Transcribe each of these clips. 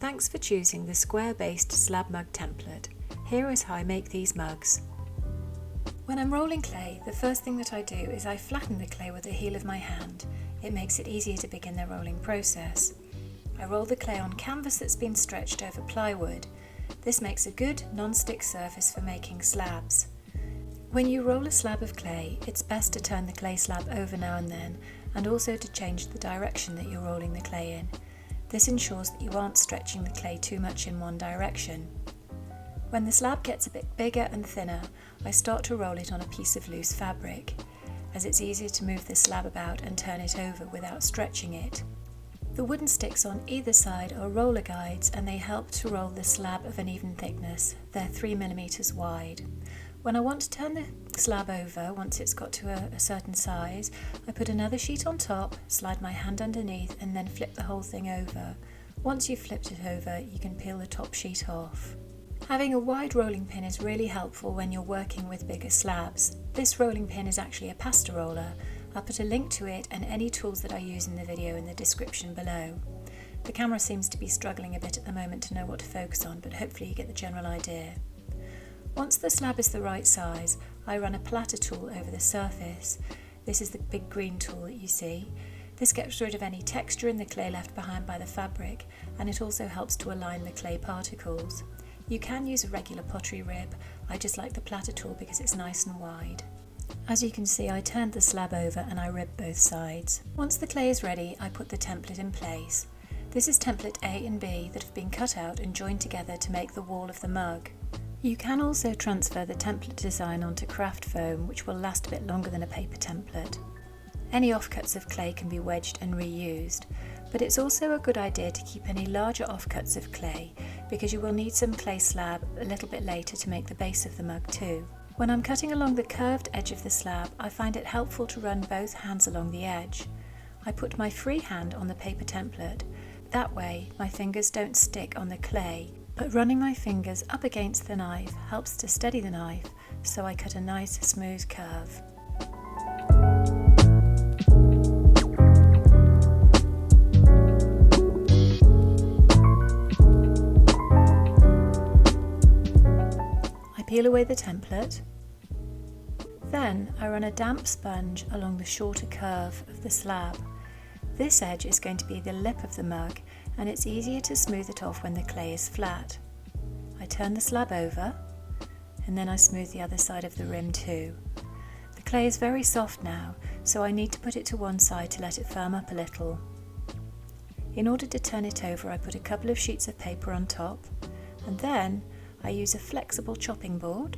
Thanks for choosing the square-based slab mug template. Here is how I make these mugs. When I'm rolling clay, the first thing that I do is I flatten the clay with the heel of my hand. It makes it easier to begin the rolling process. I roll the clay on canvas that's been stretched over plywood. This makes a good non-stick surface for making slabs. When you roll a slab of clay, it's best to turn the clay slab over now and then, and also to change the direction that you're rolling the clay in. This ensures that you aren't stretching the clay too much in one direction. When the slab gets a bit bigger and thinner, I start to roll it on a piece of loose fabric, as it's easier to move the slab about and turn it over without stretching it. The wooden sticks on either side are roller guides, and they help to roll the slab of an even thickness. They're 3 mm wide. When I want to turn the slab over, once it's got to a certain size, I put another sheet on top, slide my hand underneath, and then flip the whole thing over. Once you've flipped it over, you can peel the top sheet off. Having a wide rolling pin is really helpful when you're working with bigger slabs. This rolling pin is actually a pasta roller. I'll put a link to it and any tools that I use in the video in the description below. The camera seems to be struggling a bit at the moment to know what to focus on, but hopefully you get the general idea. Once the slab is the right size, I run a platter tool over the surface. This is the big green tool that you see. This gets rid of any texture in the clay left behind by the fabric, and it also helps to align the clay particles. You can use a regular pottery rib. I just like the platter tool because it's nice and wide. As you can see, I turned the slab over and I ribbed both sides. Once the clay is ready, I put the template in place. This is template A and B that have been cut out and joined together to make the wall of the mug. You can also transfer the template design onto craft foam, which will last a bit longer than a paper template. Any offcuts of clay can be wedged and reused, but it's also a good idea to keep any larger offcuts of clay because you will need some clay slab a little bit later to make the base of the mug too. When I'm cutting along the curved edge of the slab, I find it helpful to run both hands along the edge. I put my free hand on the paper template. That way my fingers don't stick on the clay, but running my fingers up against the knife helps to steady the knife, so I cut a nice smooth curve. I peel away the template. Then I run a damp sponge along the shorter curve of the slab. This edge is going to be the lip of the mug, and it's easier to smooth it off when the clay is flat. I turn the slab over, and then I smooth the other side of the rim too. The clay is very soft now, so I need to put it to one side to let it firm up a little. In order to turn it over, I put a couple of sheets of paper on top, and then I use a flexible chopping board.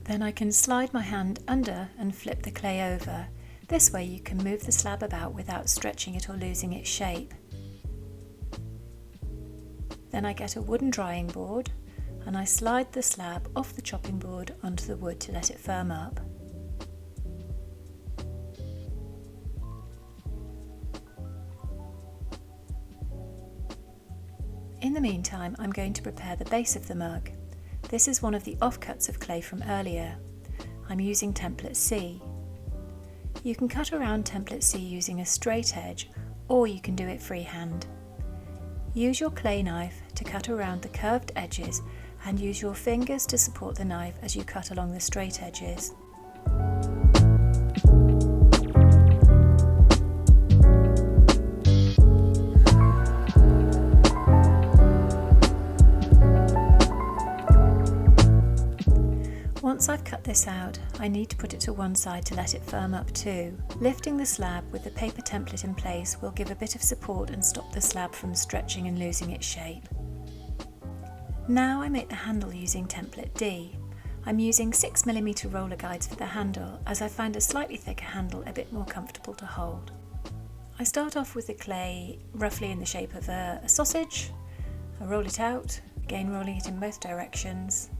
Then I can slide my hand under and flip the clay over. This way you can move the slab about without stretching it or losing its shape. Then I get a wooden drying board and I slide the slab off the chopping board onto the wood to let it firm up. In the meantime, I'm going to prepare the base of the mug. This is one of the offcuts of clay from earlier. I'm using template C. You can cut around template C using a straight edge, or you can do it freehand. Use your clay knife to cut around the curved edges and use your fingers to support the knife as you cut along the straight edges. Once I've cut this out, I need to put it to one side to let it firm up too. Lifting the slab with the paper template in place will give a bit of support and stop the slab from stretching and losing its shape. Now I make the handle using template D. I'm using 6mm roller guides for the handle, as I find a slightly thicker handle a bit more comfortable to hold. I start off with the clay roughly in the shape of a sausage. I roll it out, again rolling it in both directions.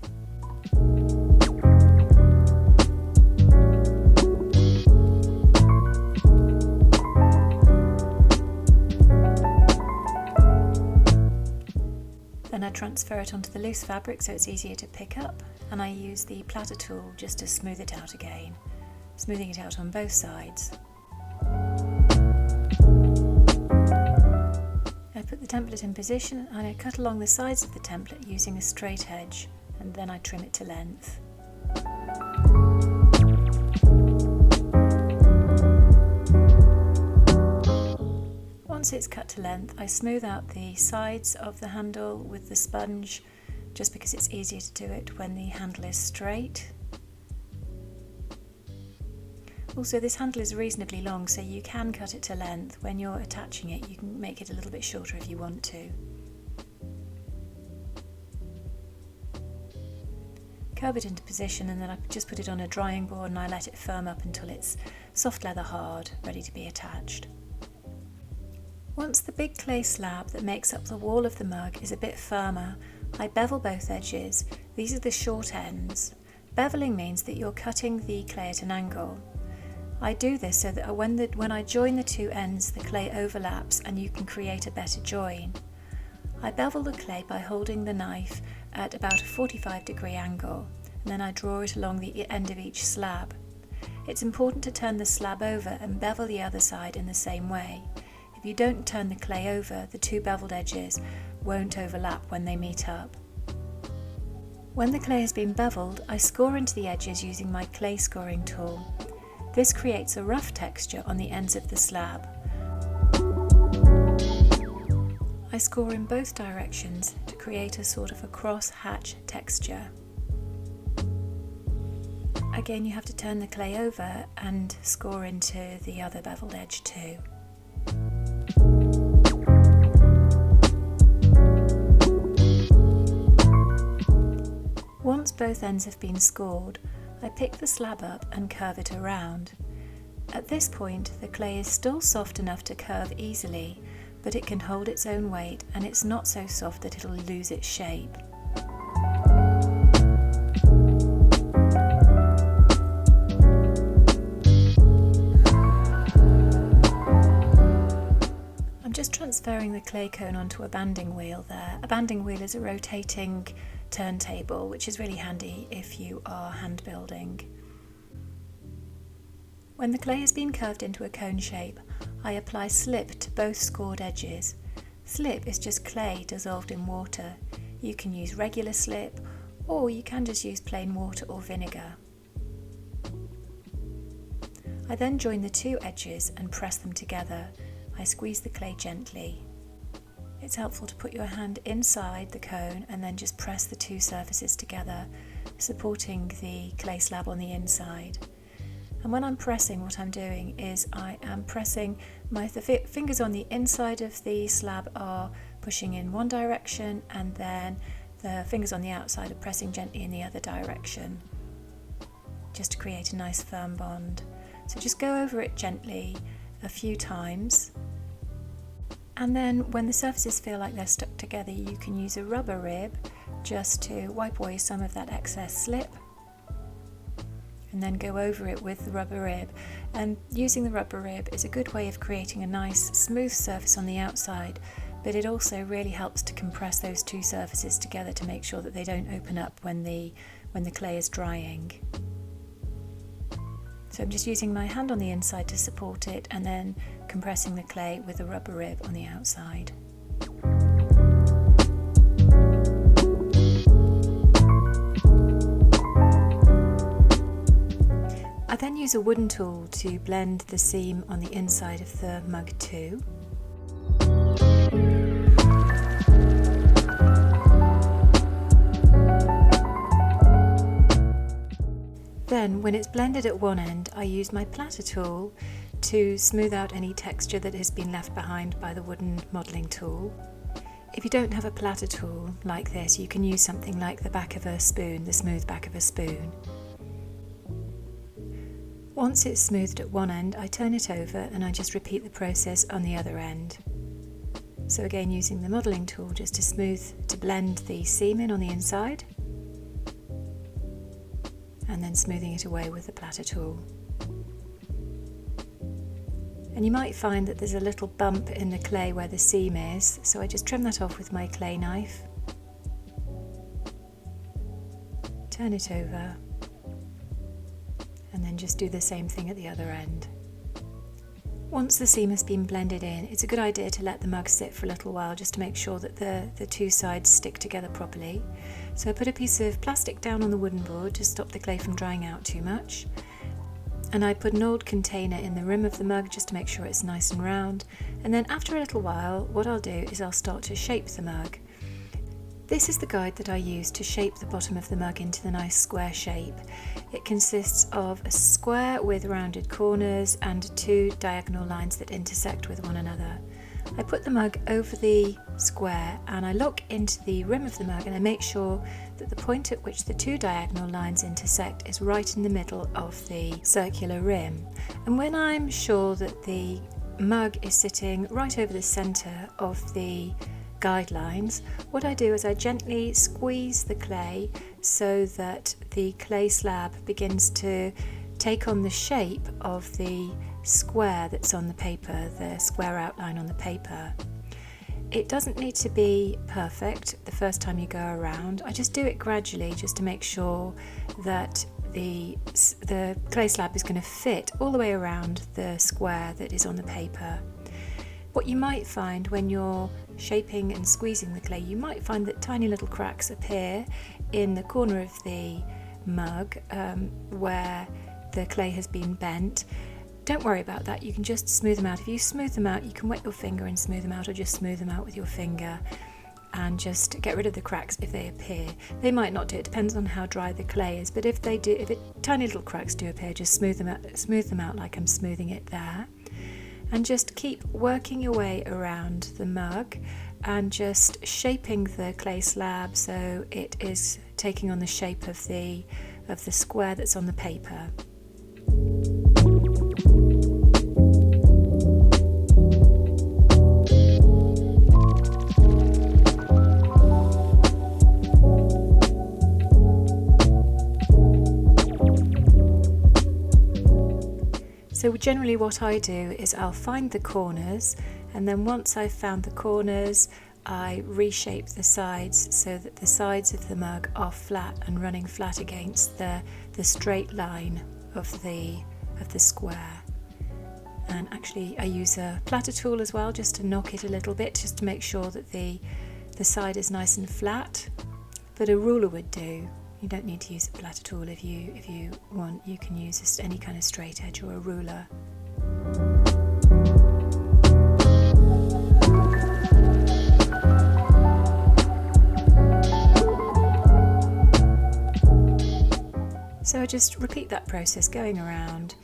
Then I transfer it onto the loose fabric so it's easier to pick up, and I use the platter tool just to smooth it out again, smoothing it out on both sides. I put the template in position and I cut along the sides of the template using a straight edge, and then I trim it to length. Once it's cut to length, I smooth out the sides of the handle with the sponge, just because it's easier to do it when the handle is straight. Also, this handle is reasonably long, so you can cut it to length. When you're attaching it, you can make it a little bit shorter if you want to. Curve it into position, and then I just put it on a drying board and I let it firm up until it's soft leather hard, ready to be attached. Once the big clay slab that makes up the wall of the mug is a bit firmer, I bevel both edges. These are the short ends. Beveling means that you're cutting the clay at an angle. I do this so that when I join the two ends, the clay overlaps and you can create a better join. I bevel the clay by holding the knife at about a 45-degree angle, and then I draw it along the end of each slab. It's important to turn the slab over and bevel the other side in the same way. If you don't turn the clay over, the two beveled edges won't overlap when they meet up. When the clay has been beveled, I score into the edges using my clay scoring tool. This creates a rough texture on the ends of the slab. I score in both directions to create a sort of a cross-hatch texture. Again, you have to turn the clay over and score into the other beveled edge too. Once both ends have been scored, I pick the slab up and curve it around. At this point, the clay is still soft enough to curve easily, but it can hold its own weight and it's not so soft that it'll lose its shape. I'm just transferring the clay cone onto a banding wheel there. A banding wheel is a rotating turntable, which is really handy if you are hand building. When the clay has been curved into a cone shape, I apply slip to both scored edges. Slip is just clay dissolved in water. You can use regular slip, or you can just use plain water or vinegar. I then join the two edges and press them together. I squeeze the clay gently. It's helpful to put your hand inside the cone and then just press the two surfaces together, supporting the clay slab on the inside. And when I'm pressing, what I'm doing is I am pressing the fingers on the inside of the slab are pushing in one direction, and then the fingers on the outside are pressing gently in the other direction, just to create a nice firm bond. So just go over it gently a few times. And then when the surfaces feel like they're stuck together, you can use a rubber rib just to wipe away some of that excess slip, and then go over it with the rubber rib. And using the rubber rib is a good way of creating a nice smooth surface on the outside, but it also really helps to compress those two surfaces together to make sure that they don't open up when the clay is drying. So I'm just using my hand on the inside to support it and then compressing the clay with a rubber rib on the outside. I then use a wooden tool to blend the seam on the inside of the mug too. Then, when it's blended at one end, I use my platter tool to smooth out any texture that has been left behind by the wooden modelling tool. If you don't have a platter tool like this, you can use something like the back of a spoon, the smooth back of a spoon. Once it's smoothed at one end, I turn it over and I just repeat the process on the other end. So again, using the modelling tool just to blend the seam in on the inside, and then smoothing it away with the platter tool. And you might find that there's a little bump in the clay where the seam is, so I just trim that off with my clay knife, turn it over, and then just do the same thing at the other end. Once the seam has been blended in, it's a good idea to let the mug sit for a little while just to make sure that the two sides stick together properly. So I put a piece of plastic down on the wooden board to stop the clay from drying out too much. And I put an old container in the rim of the mug just to make sure it's nice and round. And then after a little while, what I'll do is I'll start to shape the mug. This is the guide that I use to shape the bottom of the mug into the nice square shape. It consists of a square with rounded corners and two diagonal lines that intersect with one another. I put the mug over the square and I look into the rim of the mug and I make sure that the point at which the two diagonal lines intersect is right in the middle of the circular rim. And when I'm sure that the mug is sitting right over the centre of the guidelines, what I do is I gently squeeze the clay so that the clay slab begins to take on the shape of the square that's on the paper, the square outline on the paper. It doesn't need to be perfect the first time you go around. I just do it gradually just to make sure that the clay slab is going to fit all the way around the square that is on the paper. What you might find when you're shaping and squeezing the clay, you might find that tiny little cracks appear in the corner of the mug where the clay has been bent. Don't worry about that, you can just smooth them out. If you smooth them out, you can wet your finger and smooth them out, or just smooth them out with your finger and just get rid of the cracks if they appear. They might not do, it depends on how dry the clay is, but if they do, tiny little cracks do appear, just smooth them out like I'm smoothing it there. And just keep working your way around the mug and just shaping the clay slab so it is taking on the shape of the square that's on the paper. So generally what I do is I'll find the corners, and then once I've found the corners, I reshape the sides so that the sides of the mug are flat and running flat against the straight line of the square. And actually I use a platter tool as well just to knock it a little bit, just to make sure that the side is nice and flat, but a ruler would do. You don't need to use a platter tool if you want. You can use just any kind of straight edge or a ruler. So I just repeat that process, going around,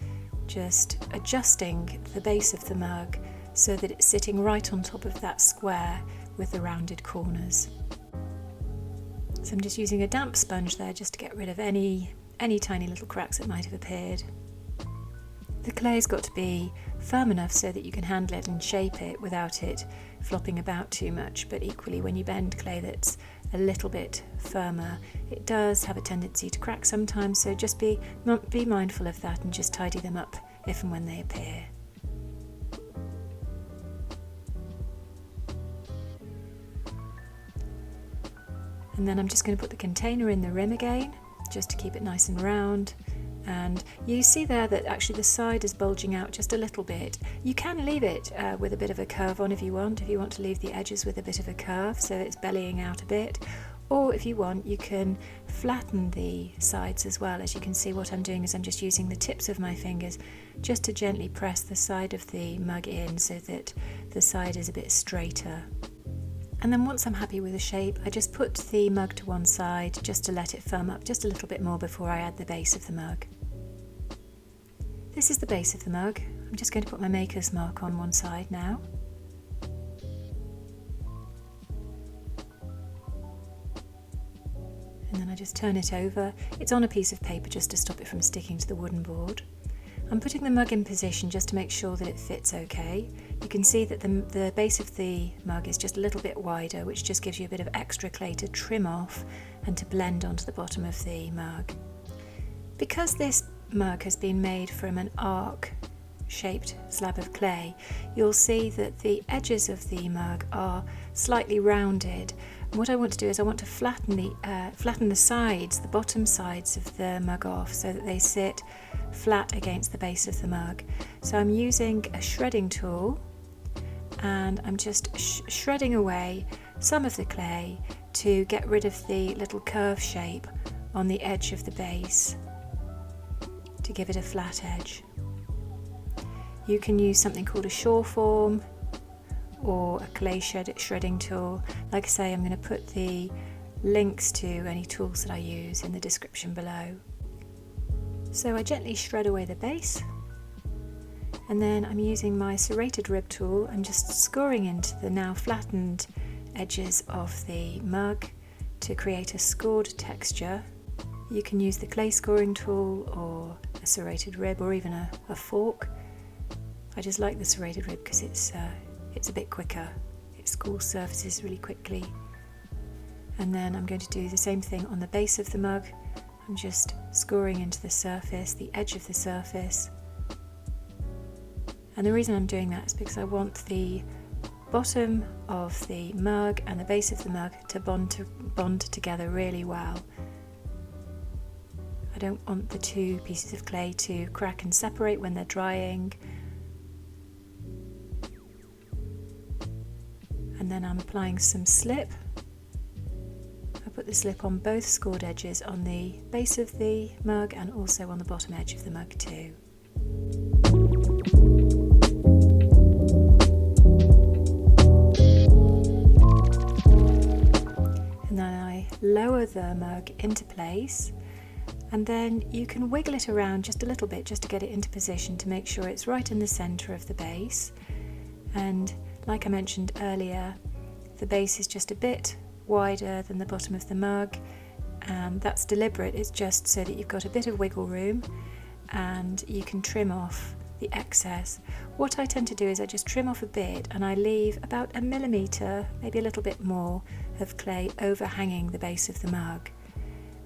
just adjusting the base of the mug so that it's sitting right on top of that square with the rounded corners. So I'm just using a damp sponge there just to get rid of any tiny little cracks that might have appeared. The clay's got to be firm enough so that you can handle it and shape it without it flopping about too much, but equally when you bend clay that's a little bit firmer, it does have a tendency to crack sometimes, so just be mindful of that and just tidy them up if and when they appear. And then I'm just going to put the container in the rim again, just to keep it nice and round. And you see there that actually the side is bulging out just a little bit. You can leave it with a bit of a curve on if you want to leave the edges with a bit of a curve so it's bellying out a bit. Or if you want, you can flatten the sides as well. As you can see, what I'm doing is I'm just using the tips of my fingers just to gently press the side of the mug in so that the side is a bit straighter. And then once I'm happy with the shape, I just put the mug to one side just to let it firm up just a little bit more before I add the base of the mug. This is the base of the mug. I'm just going to put my maker's mark on one side now. And then I just turn it over. It's on a piece of paper just to stop it from sticking to the wooden board. I'm putting the mug in position just to make sure that it fits okay. You can see that the base of the mug is just a little bit wider, which just gives you a bit of extra clay to trim off and to blend onto the bottom of the mug. Because this mug has been made from an arc-shaped slab of clay, you'll see that the edges of the mug are slightly rounded. What I want to do is I want to flatten the sides, the bottom sides of the mug off so that they sit flat against the base of the mug. So I'm using a shredding tool and I'm just shredding away some of the clay to get rid of the little curve shape on the edge of the base to give it a flat edge. You can use something called a Shawform or a clay shredding tool. Like I say, I'm going to put the links to any tools that I use in the description below. So I gently shred away the base, and then I'm using my serrated rib tool and just scoring into the now flattened edges of the mug to create a scored texture. You can use the clay scoring tool or a serrated rib or even a fork. I just like the serrated rib because it's a bit quicker. It scores surfaces really quickly. And then I'm going to do the same thing on the base of the mug. I'm just scoring into the surface, the edge of the surface. And the reason I'm doing that is because I want the bottom of the mug and the base of the mug to bond together really well. I don't want the two pieces of clay to crack and separate when they're drying. And then I'm applying some slip. I put the slip on both scored edges on the base of the mug and also on the bottom edge of the mug too. And then I lower the mug into place, and then you can wiggle it around just a little bit just to get it into position to make sure it's right in the centre of the base. And like I mentioned earlier, the base is just a bit wider than the bottom of the mug, and that's deliberate. It's just so that you've got a bit of wiggle room and you can trim off the excess. What I tend to do is I just trim off a bit and I leave about 1 millimetre, maybe a little bit more, of clay overhanging the base of the mug,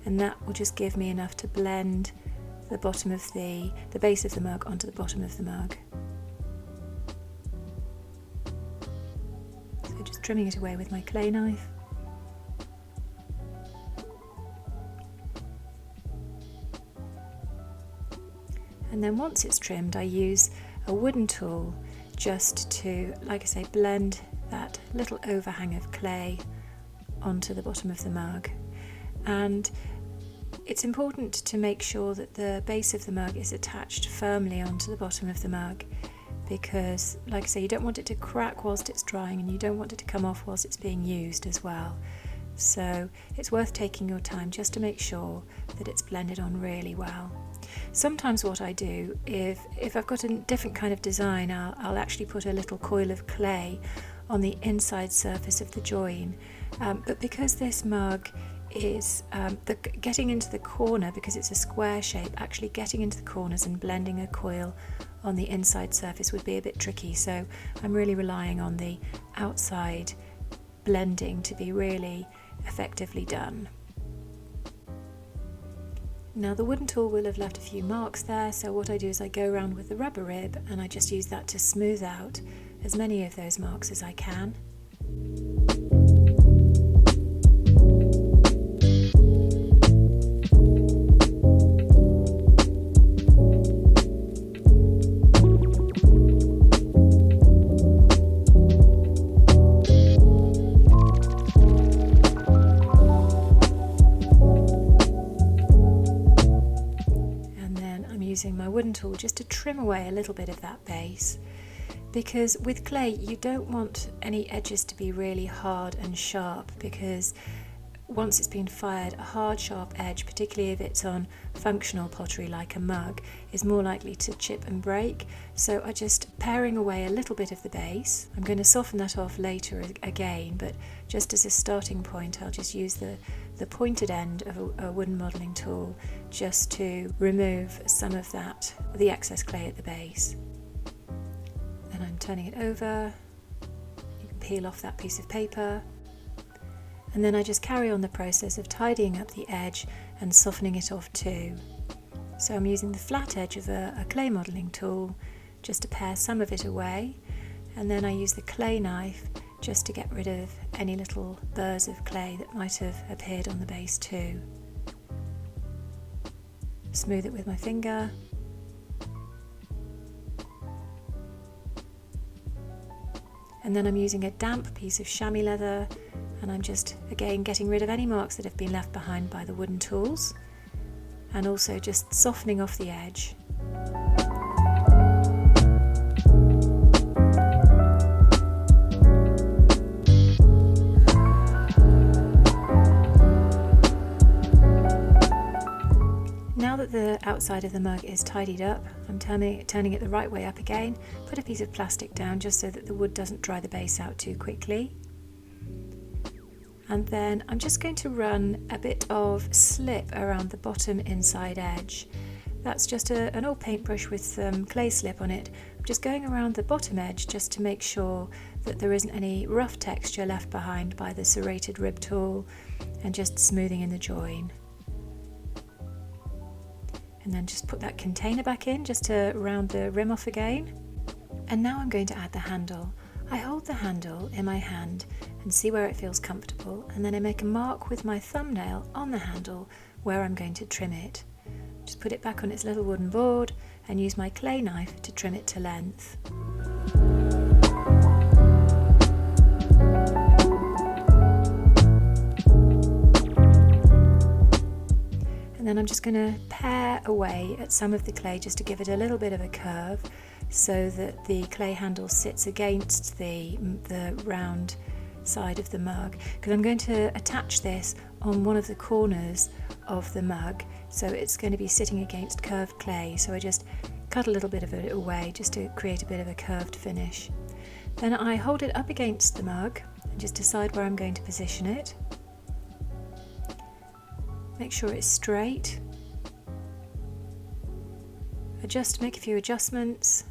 and that will just give me enough to blend the bottom of the base of the mug onto the bottom of the mug. Just trimming it away with my clay knife. And then once it's trimmed, I use a wooden tool just to, like I say, blend that little overhang of clay onto the bottom of the mug. And it's important to make sure that the base of the mug is attached firmly onto the bottom of the mug, because, like I say, you don't want it to crack whilst it's drying and you don't want it to come off whilst it's being used as well. So it's worth taking your time just to make sure that it's blended on really well. Sometimes what I do, if I've got a different kind of design, I'll actually put a little coil of clay on the inside surface of the join. But because this mug is getting into the corner, because it's a square shape, actually getting into the corners and blending a coil on the inside surface would be a bit tricky, so I'm really relying on the outside blending to be really effectively done. Now the wooden tool will have left a few marks there, so what I do is I go around with the rubber rib and I just use that to smooth out as many of those marks as I can. Using my wooden tool just to trim away a little bit of that base, because with clay you don't want any edges to be really hard and sharp, because once it's been fired, a hard sharp edge, particularly if it's on functional pottery like a mug, is more likely to chip and break. So I just paring away a little bit of the base. I'm going to soften that off later again, but just as a starting point I'll just use the pointed end of a wooden modelling tool just to remove some of the excess clay at the base. Then I'm turning it over. You can peel off that piece of paper, and then I just carry on the process of tidying up the edge and softening it off too. So I'm using the flat edge of a clay modelling tool just to pare some of it away, and then I use the clay knife just to get rid of any little burrs of clay that might have appeared on the base too. Smooth it with my finger. And then I'm using a damp piece of chamois leather, and I'm just again getting rid of any marks that have been left behind by the wooden tools, and also just softening off the edge. Now that the outside of the mug is tidied up, I'm turning it the right way up again, put a piece of plastic down just so that the wood doesn't dry the base out too quickly. And then I'm just going to run a bit of slip around the bottom inside edge. That's just an old paintbrush with some clay slip on it. I'm just going around the bottom edge just to make sure that there isn't any rough texture left behind by the serrated rib tool, and just smoothing in the join. And then just put that container back in just to round the rim off again. And now I'm going to add the handle. I hold the handle in my hand and see where it feels comfortable, and then I make a mark with my thumbnail on the handle where I'm going to trim it. Just put it back on its little wooden board and use my clay knife to trim it to length. And then I'm just going to pare away at some of the clay just to give it a little bit of a curve, so that the clay handle sits against the round side of the mug, because I'm going to attach this on one of the corners of the mug, so it's going to be sitting against curved clay. So I just cut a little bit of it away just to create a bit of a curved finish. Then I hold it up against the mug and just decide where I'm going to position it. Make sure it's straight. Make a few adjustments.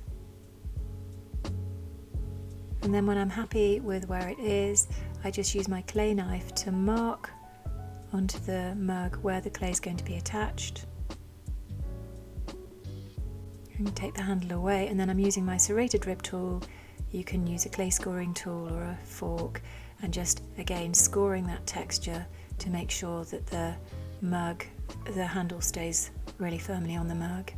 And then when I'm happy with where it is, I just use my clay knife to mark onto the mug where the clay is going to be attached. And take the handle away, and then I'm using my serrated rib tool. You can use a clay scoring tool or a fork, and just again scoring that texture to make sure that the handle stays really firmly on the mug.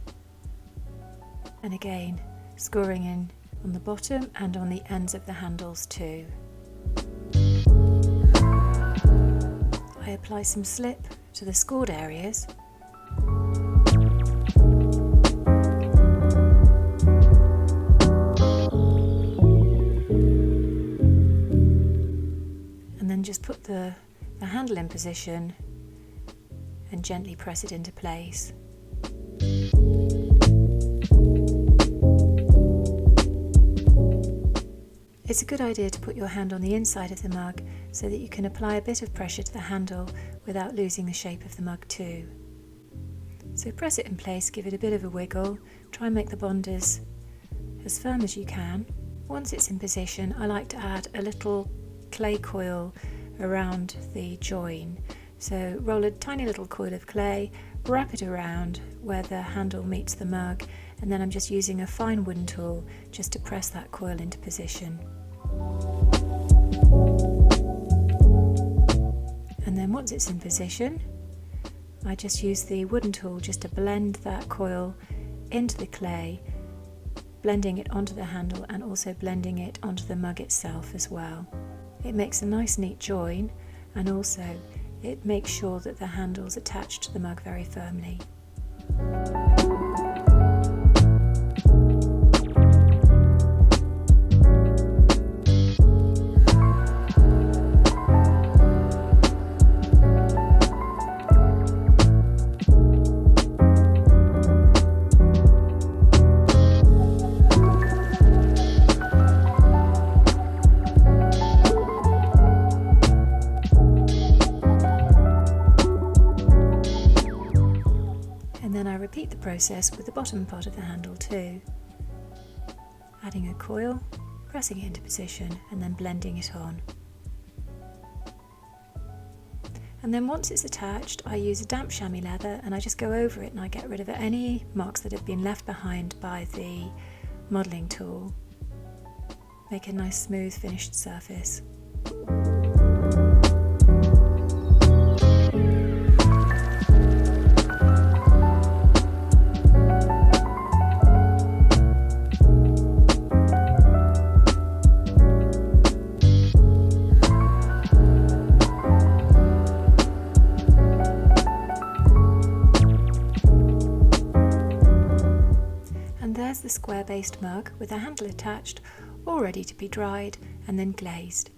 And again, scoring in on the bottom and on the ends of the handles too. I apply some slip to the scored areas. And then just put the handle in position and gently press it into place. It's a good idea to put your hand on the inside of the mug so that you can apply a bit of pressure to the handle without losing the shape of the mug too. So press it in place, give it a bit of a wiggle, try and make the bonders as firm as you can. Once it's in position, I like to add a little clay coil around the join. So roll a tiny little coil of clay, wrap it around where the handle meets the mug, and then I'm just using a fine wooden tool just to press that coil into position. And then once it's in position, I just use the wooden tool just to blend that coil into the clay, blending it onto the handle and also blending it onto the mug itself as well. It makes a nice neat join, and also it makes sure that the handle's attached to the mug very firmly. Repeat the process with the bottom part of the handle too. Adding a coil, pressing it into position and then blending it on. And then once it's attached, I use a damp chamois leather and I just go over it and I get rid of any marks that have been left behind by the modelling tool. make a nice smooth finished surface. And there's the square-based mug with a handle attached, all ready to be dried and then glazed.